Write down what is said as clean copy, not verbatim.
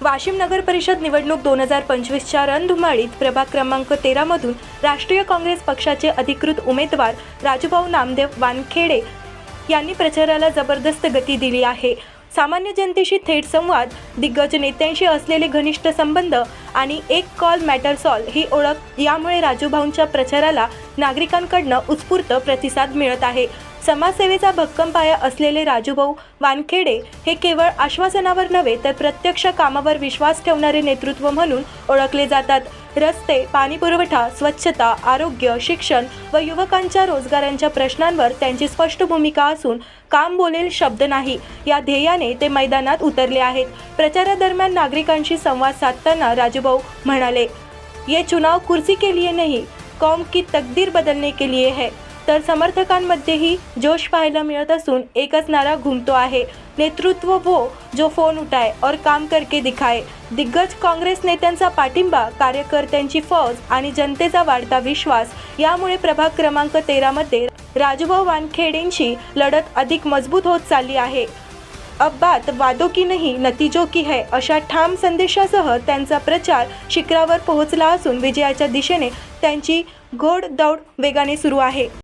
वाशिम नगर परिषद निवडणूक 2025च्या रणधुमाळीत प्रभाग क्रमांक 13 मधून राष्ट्रीय काँग्रेस पक्षाचे अधिकृत उमेदवार राजूभाऊ नामदेव वानखेडे यांनी प्रचाराला जबरदस्त गती दिली आहे। सामान्य जनतेशी थेट संवाद, दिग्गज नेत्यांशी असलेले घनिष्ठ संबंध आणि एक कॉल मॅटर सॉल्व ही ओळख यामुळे राजूभाऊंच्या प्रचाराला नागरिकांकडून उत्स्फूर्त प्रतिसाद मिळत आहे। समाजसेवेचा भक्कम पाया असलेले राजूभाऊ वानखेडे हे केवळ आश्वासनावर नव्हे तर प्रत्यक्ष कामावर विश्वास ठेवणारे नेतृत्व म्हणून ओळखले जातात। रस्ते, पाणी पुरवठा, स्वच्छता, आरोग्य, शिक्षण व युवकांच्या रोजगारांच्या प्रश्नांवर त्यांची स्पष्ट भूमिका असून काम बोलेल शब्द नाही या ध्येयाने ते मैदानात उतरले आहेत। प्रचारादरम्यान नागरिकांशी संवाद साधताना राजूभाऊ म्हणाले, "ये चुनाव कुर्सी के लिए नहीं, कौम की तकदीर बदलने के लिए है।" तर समर्थकांमध्येही जोश पाहायला मिळत असून एकच नारा घुमतो आहे, नेतृत्व वो जो फोन उठाए और काम करके दिखाए। दिग्गज काँग्रेस नेत्यांचा पाठिंबा, कार्यकर्त्यांची फौज आणि जनतेचा वाढता विश्वास यामुळे प्रभाग क्रमांक 13 मध्ये राजूभाऊ वानखेडेंची लढत अधिक मजबूत होत चालली आहे। अब बात वादों की नहीं नतीजों की है अशा ठाम संदेशासह त्यांचा प्रचार शिखरावर पोहोचला असून विजयाच्या दिशेने त्यांची घोडदौड वेगाने सुरू आहे।